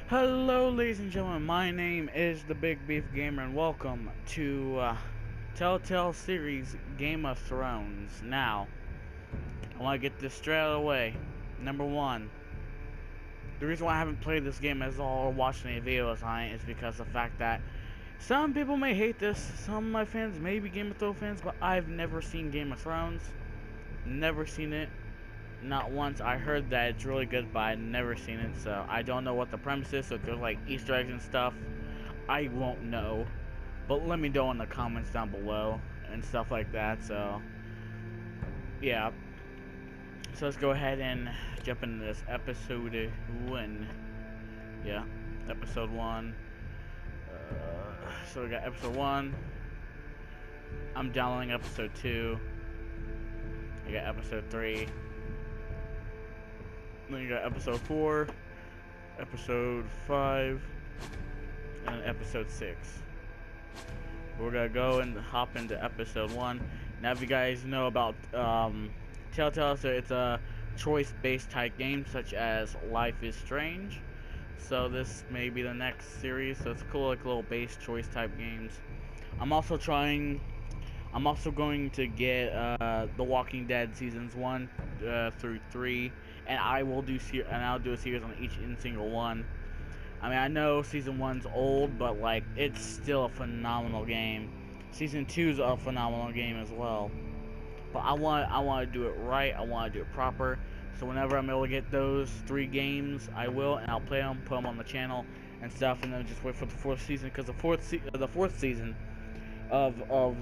Hello, ladies and gentlemen. My name is the Big Beef Gamer, and welcome to Telltale series Game of Thrones. Now, I want to get this straight out of the way. Number one, the reason why I haven't played this game at all or watched any videos on it is because of the fact that some people may hate this. Some of my fans may be Game of Thrones fans, but I've never seen Game of Thrones. Never seen it. Not once. I heard that it's really good, but I've never seen it, so I don't know what the premise is. So if there's like Easter eggs and stuff, I won't know. But let me know in the comments down below and stuff like that. So yeah. So let's go ahead and jump into this episode 1. Yeah, episode 1. So we got episode 1. I'm downloading episode 2. I got episode 3. Then you got episode 4, episode 5, and episode 6. We're gonna go and hop into episode 1. Now, if you guys know about Telltale, so it's a choice-based type game, such as Life is Strange. So this may be the next series. So it's cool, like little base choice type games. I'm also going to get The Walking Dead seasons 1 through 3, and I'll do a series on each and single one. I mean, I know season 1's old, but like it's still a phenomenal game. Season 2's a phenomenal game as well. But I want to do it right. I want to do it proper. So whenever I'm able to get those 3 games, I will, and I'll play them, put them on the channel and stuff, and then just wait for the 4th season, because the 4th season of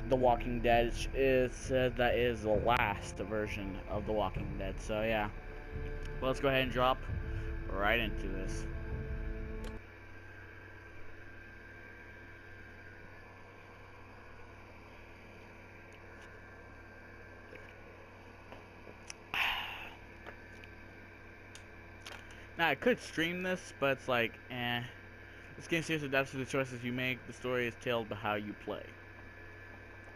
The Walking Dead is said that is the last version of The Walking Dead. So yeah, but let's go ahead and drop right into this. Now I could stream this, but it's like, this game seriously adapts to the choices you make. The story is told by how you play.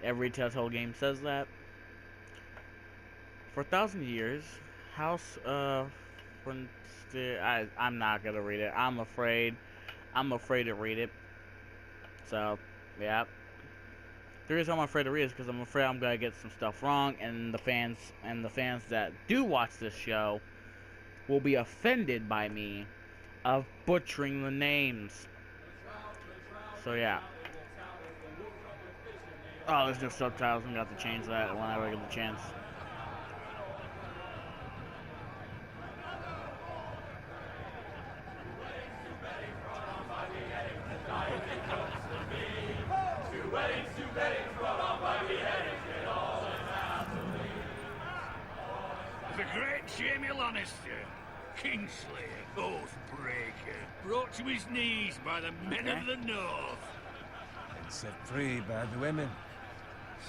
Every Telltale game says that. For 1,000 years, House Frontier. I'm not gonna read it. I'm afraid to read it. So, yeah. The reason I'm afraid to read it is because I'm afraid I'm gonna get some stuff wrong, and the fans that do watch this show will be offended by me of butchering the names. So yeah. Oh, there's no subtitles. I'm gonna have to change that whenever I get the chance. The great Jamie Lannister, Kingslayer, Oathbreaker, brought to his knees by the men of the North. And set free by the women.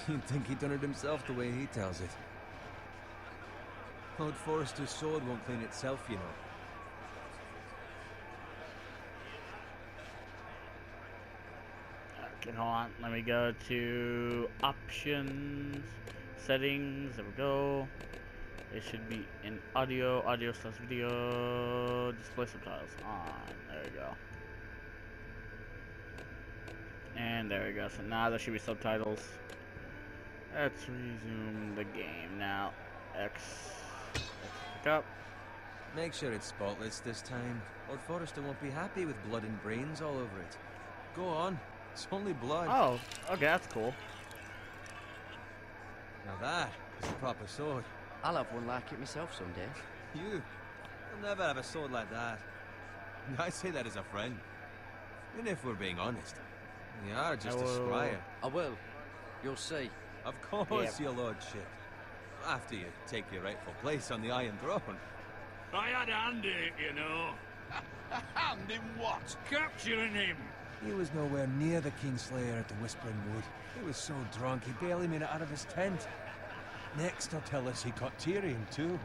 You'd think he'd done it himself the way he tells it. Lord Forrester's sword won't clean itself, you know. Okay, hold on. Let me go to options, settings. There we go. It should be in audio/video, display subtitles on. There we go. And there we go. So now there should be subtitles. Let's resume the game now. X pick up. Make sure it's spotless this time. Lord Forrester won't be happy with blood and brains all over it. Go on. It's only blood. Oh, okay, that's cool. Now that is a proper sword. I'll have one like it myself someday. You'll never have a sword like that. I say that as a friend. And if we're being honest, you are just a squire. I will. You'll see. Of course, your lordship. After you take your rightful place on the Iron Throne. I had a hand in it, you know. A hand in what? Capturing him. He was nowhere near the Kingslayer at the Whispering Wood. He was so drunk he barely made it out of his tent. Next, they'll tell us he caught Tyrion too.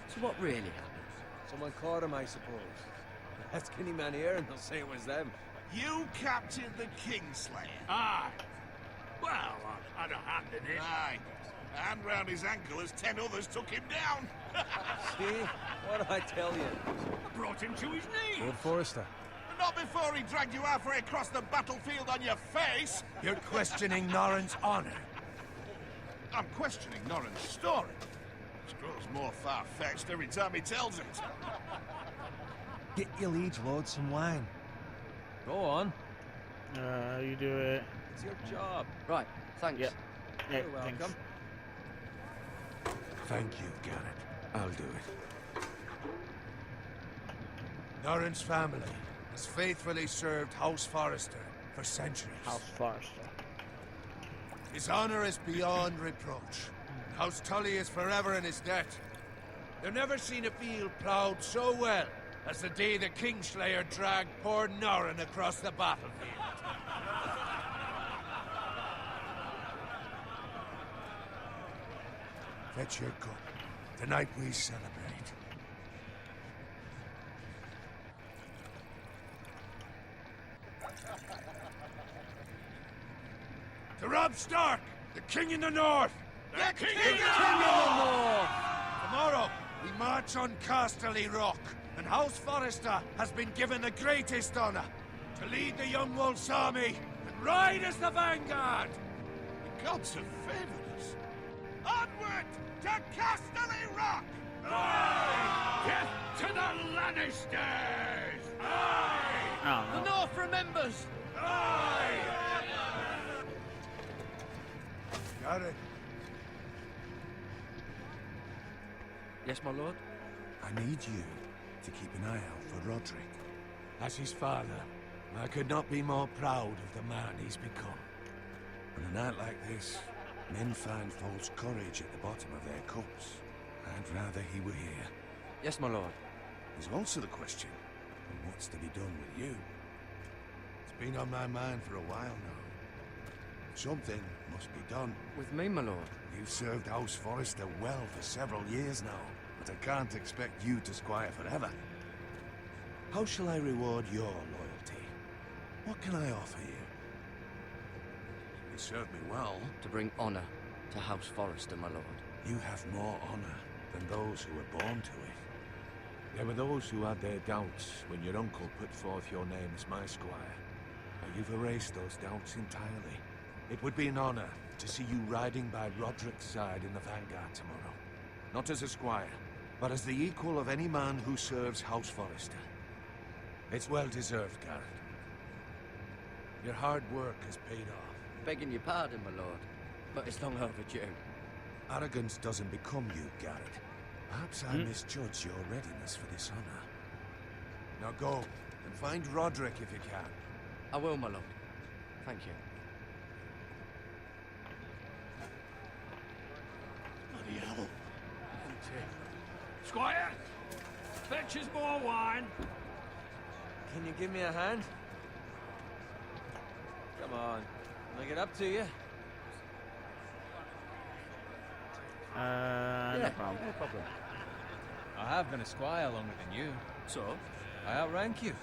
So what really happened? Someone caught him, I suppose. Ask any man here and they'll say it was them. You captured the Kingslayer? Aye. Well, I had a hand in it. Aye. A hand round his ankle as 10 others took him down. See? What did I tell you? I brought him to his knees. Lord Forrester, Not before he dragged you halfway across the battlefield on your face! You're questioning Norrin's honor. I'm questioning Norrin's story. It grows more far-fetched every time he tells it. Get your liege lord some wine. Go on. You do it. It's your job. Right, thanks. Yep. Yeah, You're welcome. thanks. Thank you, Garrett. I'll do it. Norrin's family has faithfully served House Forrester for centuries. House Forrester. His honor is beyond reproach. House Tully is forever in his debt. They've never seen a field ploughed so well as the day the Kingslayer dragged poor Norrin across the battlefield. Fetch your cup. Tonight we celebrate. To Rob Stark, the King in the North! The King in the North! Tomorrow, we march on Casterly Rock, and House Forrester has been given the greatest honor to lead the Young Wolf's army and ride as the vanguard! The gods have favored us. Onward to Casterly Rock! Death to the Lannisters! I don't The know. North remembers! Got it. Yes, my lord? I need you to keep an eye out for Roderick. As his father, I could not be more proud of the man he's become. On a night like this, men find false courage at the bottom of their cups. I'd rather he were here. Yes, my lord. There's also the question of what's to be done with you. It's been on my mind for a while now. Something must be done. With me, my lord. You've served House Forrester well for several years now, but I can't expect you to squire forever. How shall I reward your loyalty? What can I offer you? You served me well. To bring honor to House Forrester, my lord. You have more honor than those who were born to it. There were those who had their doubts when your uncle put forth your name as my squire. But you've erased those doubts entirely. It would be an honor to see you riding by Roderick's side in the vanguard tomorrow. Not as a squire, but as the equal of any man who serves House Forrester. It's well deserved, Garrett. Your hard work has paid off. Begging your pardon, my lord, but it's long overdue. Arrogance doesn't become you, Garrett. Perhaps I misjudge your readiness for this honor. Now go, and find Roderick if you can. I will, my lord. Thank you. Bloody hell. Squire, fetch us more wine. Can you give me a hand? Come on. Can I get up to you? No problem. No problem. I have been a squire longer than you. So? I outrank you.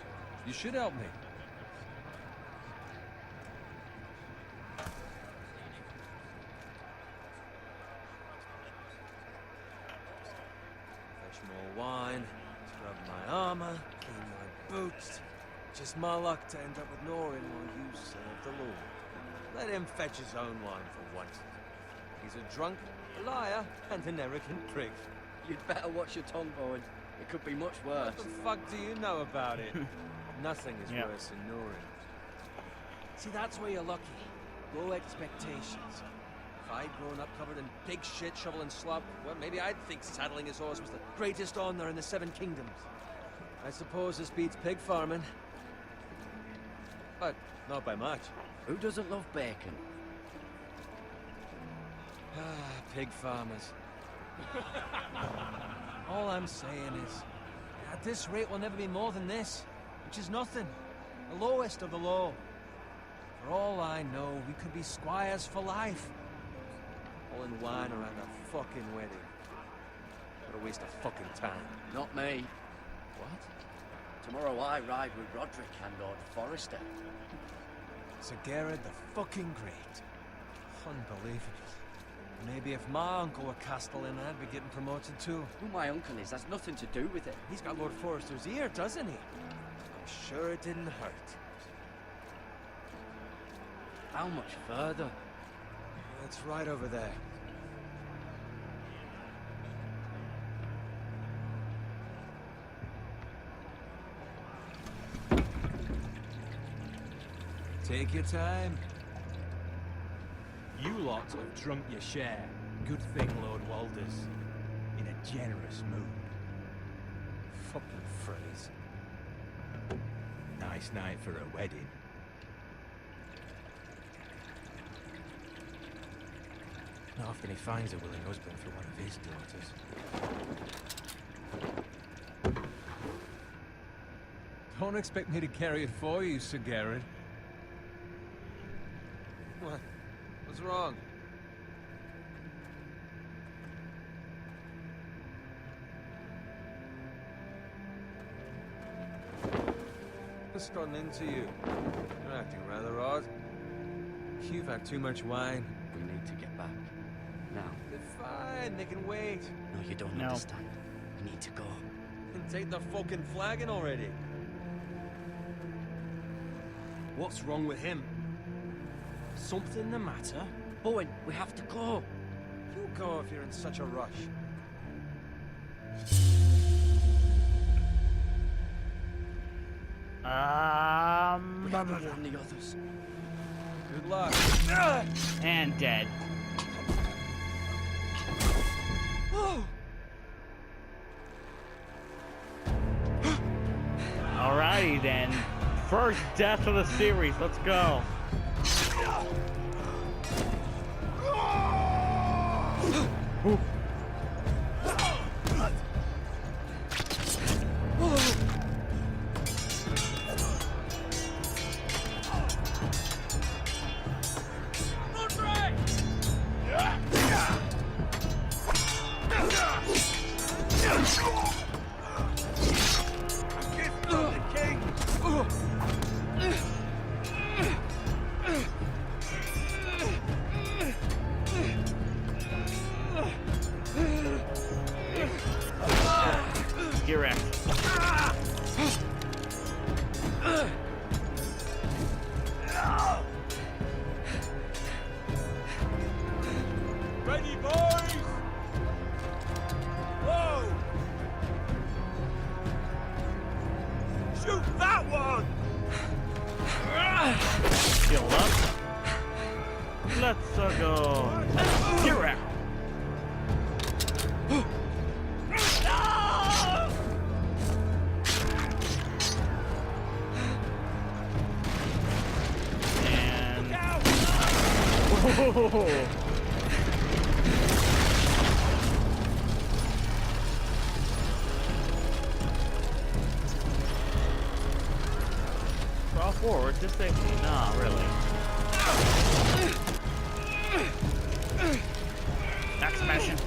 You should help me. Fetch more wine, scrub my armor, clean my boots. Just my luck to end up with Norrin while you serve the Lord. Let him fetch his own wine for once. He's a drunk, a liar, and an arrogant prick. You'd better watch your tongue, boy. It could be much worse. What the fuck do you know about it? Nothing is Yeah. worse than Norrin. See, that's where you're lucky. Low expectations. If I'd grown up covered in pig shit, shoveling slop, well, maybe I'd think saddling his horse was the greatest honor in the Seven Kingdoms. I suppose this beats pig farming. But not by much. Who doesn't love bacon? Ah, pig farmers. All I'm saying is, at this rate we'll never be more than this, which is nothing. The lowest of the low. For all I know, we could be squires for life. All in wine around a fucking wedding. What a waste of fucking time. Not me. What? Tomorrow I ride with Roderick and Lord Forrester. Sir Gerard the fucking Great. Unbelievable. Maybe if my uncle were Castellan, I'd be getting promoted too. Who my uncle is has nothing to do with it. He's got Lord Forrester's ear, doesn't he? I'm sure it didn't hurt. How much further? It's right over there. Take your time. You lot have drunk your share. Good thing, Lord Walder's in a generous mood. Fucking phrase. Nice night for a wedding. Not often he finds a willing husband for one of his daughters. Don't expect me to carry it for you, Sir Garrett. What? What's wrong? What's gotten into you? You're acting rather odd. You've had too much wine. We need to get back. Now. They're fine, they can wait. No, you don't No. understand. We need to go. And take the fucking flagon already. What's wrong with him? Something the matter? Bowen, we have to go. You go if you're in such a rush. We haven't warned the others. Good luck. And dead. Alrighty then. First death of the series. Let's go. Ooh. Get wrecked. Ready, boys! Whoa! Shoot that one! Heal up. Let's go. Get wrecked. And whoa. Crawl forward to safety. Nah, really. Back smashing.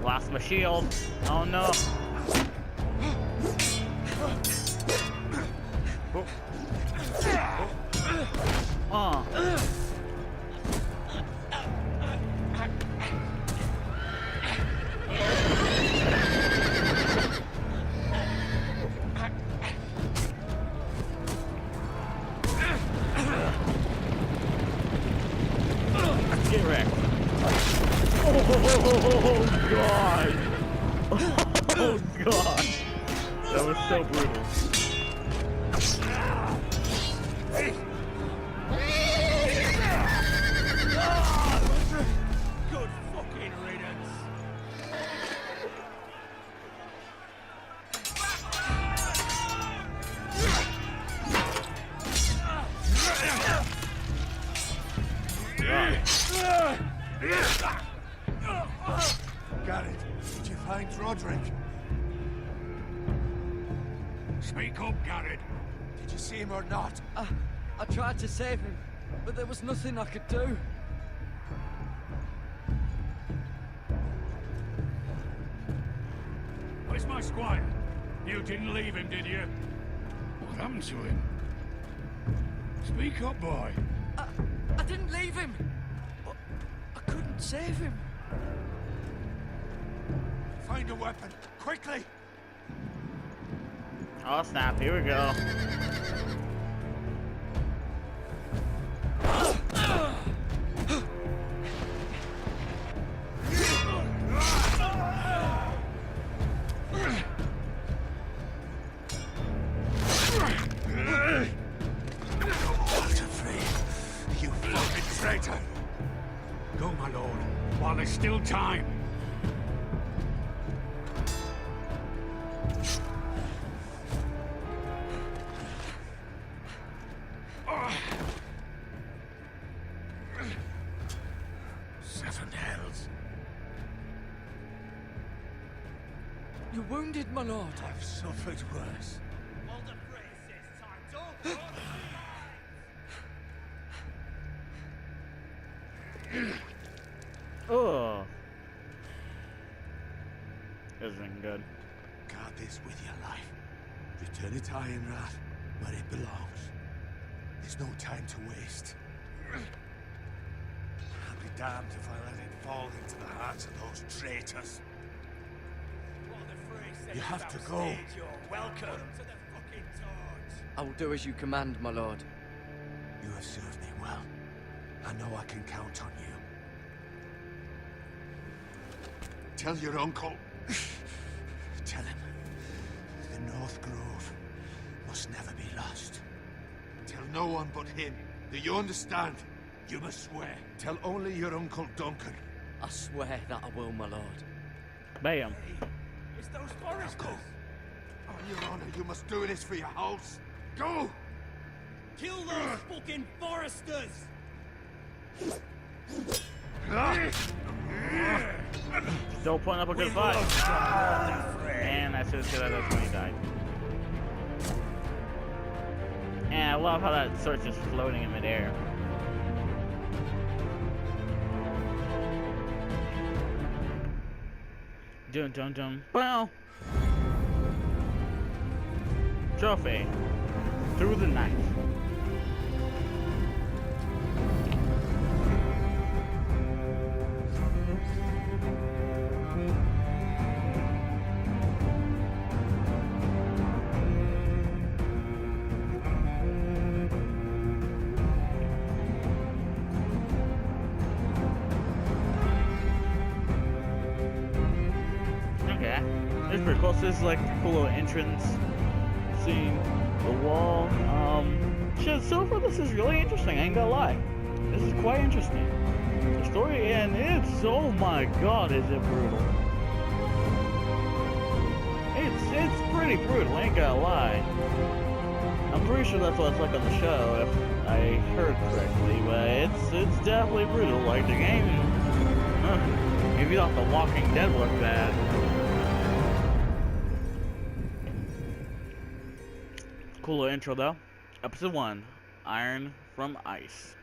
Lost my shield. Oh no. Oh. Get wrecked. Oh god. Oh god. That was so brutal. Good fucking riddance! Garrett, did you find Roderick? Speak up, Garrett. Did you see him or not? I tried to save him, but there was nothing I could do. Where's my squire? You didn't leave him, did you? What happened to him? Speak up, boy. I didn't leave him, but I couldn't save him. Find a weapon, quickly! Oh snap, here we go. You fucking traitor! Go, my lord, while there's still time. Seven hells. You're wounded, my lord. I've suffered worse. Oh. This isn't good. Guard this with your life. Return it to Ironrath, where it belongs. There's no time to waste. I'll be damned if I let it fall into the hearts of those traitors. You have to go. Welcome. I will do as you command, my lord. You have served me well. I know I can count on you. Tell your uncle. Tell him. The North Grove must never be lost. Tell no one but him. Do you understand? You must swear. Tell only your Uncle Duncan. I swear that I will, my lord. Bam. It's those foresters. Go. On your honor, you must do this for your house. Go! Kill those fucking foresters! Still putting up a good fight. And I should have said that's when he died. And I love how that sword's just floating in midair. Dun dun dun. Well. Trophy. Through the night. It's pretty cool. So this is like a cool little entrance scene, the wall. Shit, so far this is really interesting, I ain't gonna lie. This is quite interesting. The story, and it's, oh my god, is it brutal. It's pretty brutal, I ain't gonna lie. I'm pretty sure that's what it's like on the show, if I heard correctly, but it's definitely brutal. Like the game, if you thought The Walking Dead looked bad. Cool little intro though. Episode 1, Iron from Ice.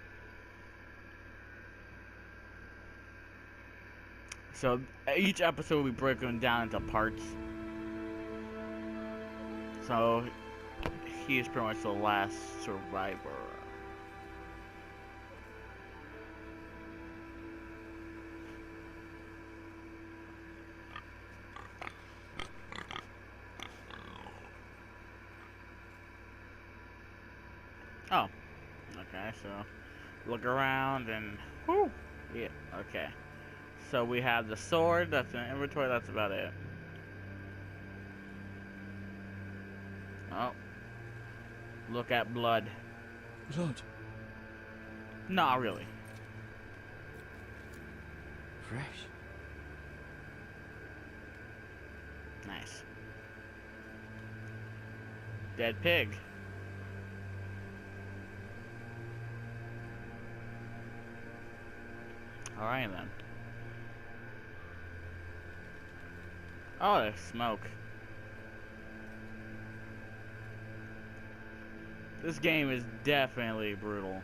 So each episode will be broken down into parts. So he is pretty much the last survivor. Oh, okay, so look around and, whoo, yeah, okay. So we have the sword, that's in inventory, that's about it. Oh, look at blood. Blood? Not really. Fresh? Nice. Dead pig. Alright then. Oh, there's smoke. This game is definitely brutal.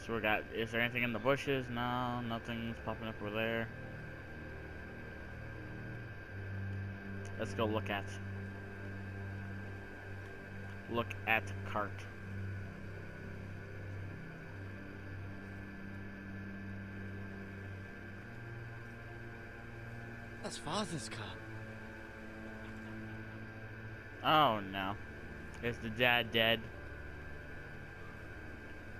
So we got, is there anything in the bushes? No, nothing's popping up over there. Let's go look at cart. That's Father's car. Oh no. Is the dad dead?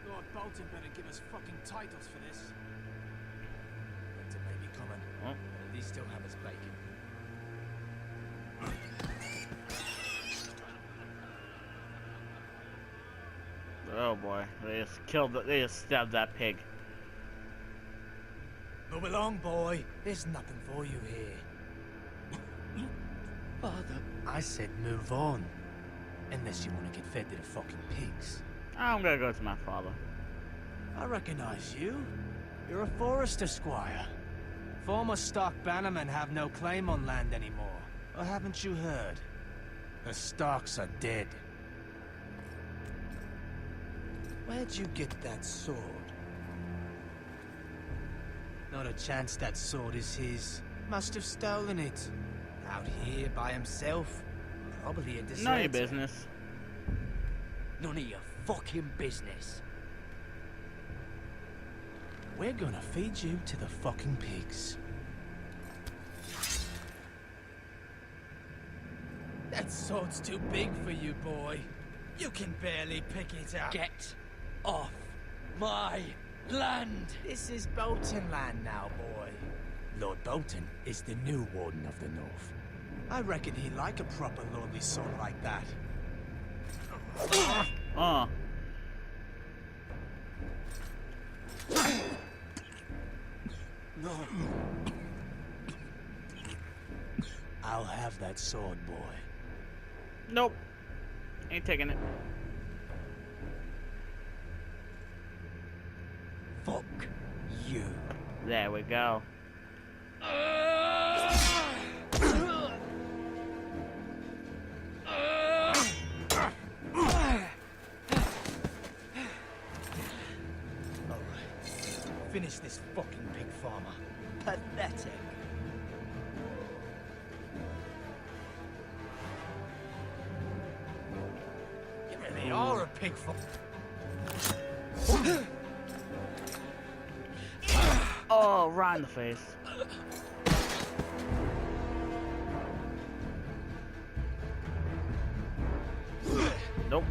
Lord Bolton better give us fucking titles for this. Winter may be coming, Oh. but at least still have his bacon. Oh boy. They just stabbed that pig. Move along, boy. There's nothing for you here. Father. I said move on. Unless you want to get fed to the fucking pigs. I'm gonna go to my father. I recognize you. You're a forester squire. Former stock bannermen have no claim on land anymore. Or haven't you heard? The Starks are dead. Where'd you get that sword? Not a chance that sword is his. Must have stolen it. Out here by himself. Probably a deserter. None of your business. None of your fucking business. We're gonna feed you to the fucking pigs. That sword's too big for you, boy. You can barely pick it up. Get off my land. This is Bolton land now, boy. Lord Bolton is the new Warden of the North. I reckon he'd like a proper lordly son like that. No. I'll have that sword, boy. Nope. Ain't taking it. Fuck you. There we go. Finish this fucking pig farmer. Pathetic. You really are a pig farmer. Oh, right in the face. Nope.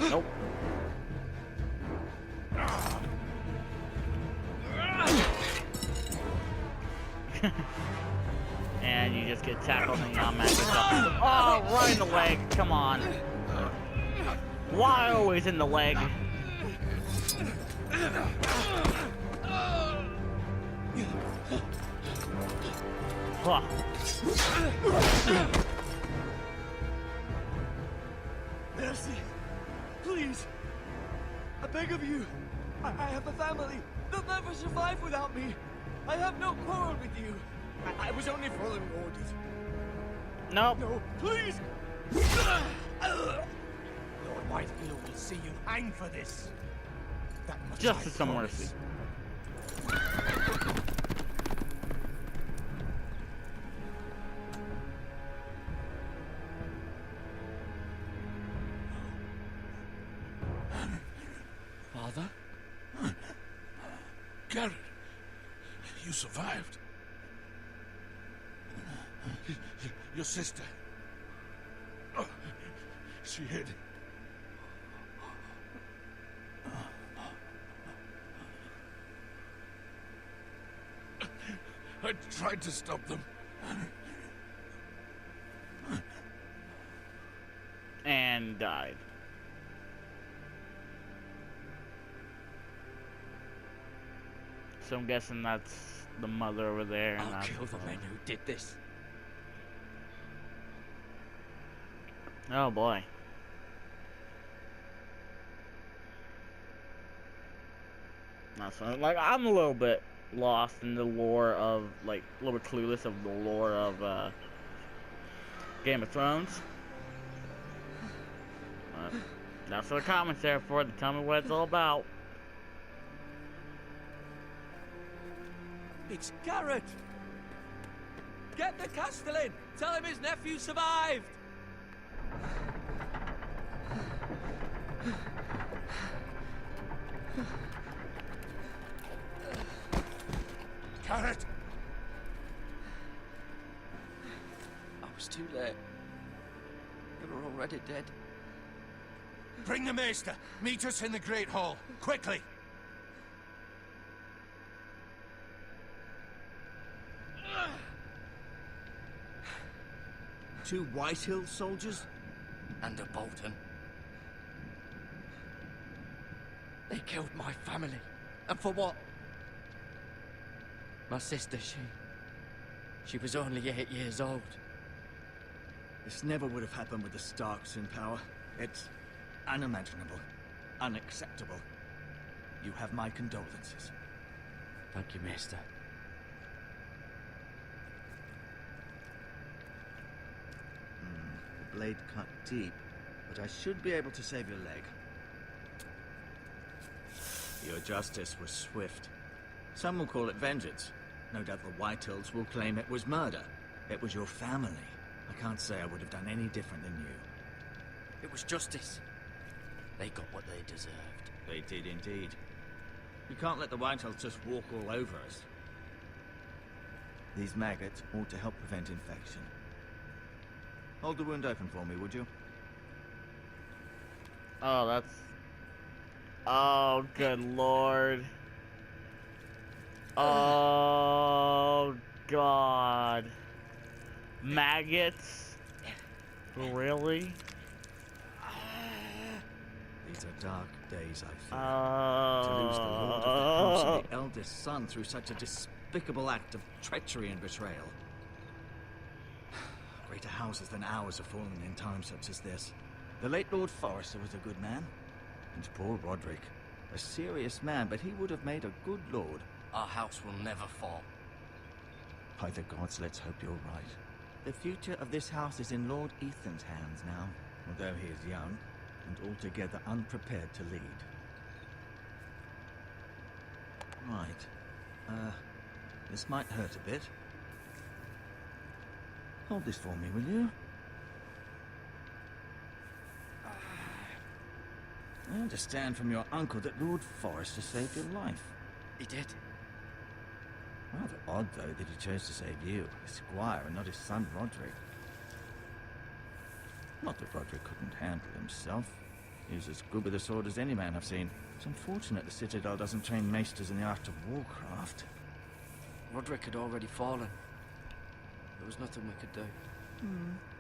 Nope. And you just get tackled and you're mad yourself. Oh, right in the leg. Come on. Why always in the leg? Huh. Mercy. Please. I beg of you. I have a family. They'll never survive without me. I have no quarrel with you. I was only following orders. Nope. No, please. Lord Whitehill will see you hang for this. That much Just I some promise. mercy. Father? Garrett, you survived. Your sister. Oh, she hid. I tried to stop them. And died. So I'm guessing that's the mother over there. And I'll that's kill the men who did this. Oh boy. That's fun. Like, I'm a little bit lost in the lore of, like, a little bit clueless of the lore of Game of Thrones. That's what the comments there for, to tell me what it's all about. It's Garrett! Get the Castellan! Tell him his nephew survived! Garrett! was too late. You were already dead. Bring the Maester. Meet us in the Great Hall. Quickly! Two Whitehill soldiers? And a Bolton. They killed my family. And for what? My sister, she was only 8 years old. This never would have happened with the Starks in power. It's unimaginable. Unacceptable. You have my condolences. Thank you, Maester. The blade cut deep, but I should be able to save your leg. Your justice was swift. Some will call it vengeance. No doubt the Whitehills will claim it was murder. It was your family. I can't say I would have done any different than you. It was justice. They got what they deserved. They did indeed. We can't let the Whitehills just walk all over us. These maggots ought to help prevent infection. Hold the wound open for me, would you? Oh, that's... Oh, good lord. Oh, God. Maggots? Really? These are dark days, I fear. To lose the lord of the house and the eldest son through such a despicable act of treachery and betrayal. Greater houses than ours have fallen in times such as this. The late Lord Forrester was a good man. And poor Roderick. A serious man, but he would have made a good lord. Our house will never fall. By the gods, let's hope you're right. The future of this house is in Lord Ethan's hands now, although he is young and altogether unprepared to lead. Right. This might hurt a bit. Hold this for me, will you? I understand from your uncle that Lord Forrester saved your life. He did. Rather odd, though, that he chose to save you, his squire, and not his son Roderick. Not that Roderick couldn't handle himself. He was as good with a sword as any man I've seen. It's unfortunate the Citadel doesn't train maesters in the art of warcraft. Roderick had already fallen. There was nothing we could do.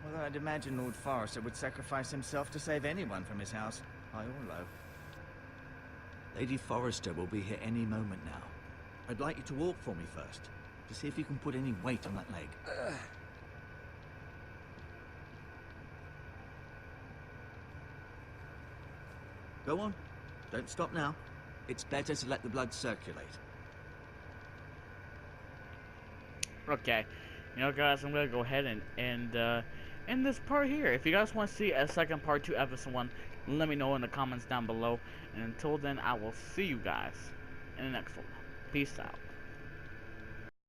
Although I'd imagine Lord Forrester would sacrifice himself to save anyone from his house, high or low. Lady Forrester will be here any moment now. I'd like you to walk for me first, to see if you can put any weight on that leg. Go on. Don't stop now. It's better to let the blood circulate. Okay. You know, guys, I'm gonna go ahead and end this part here. If you guys want to see a second part to episode 1, let me know in the comments down below. And until then, I will see you guys in the next one. Peace out.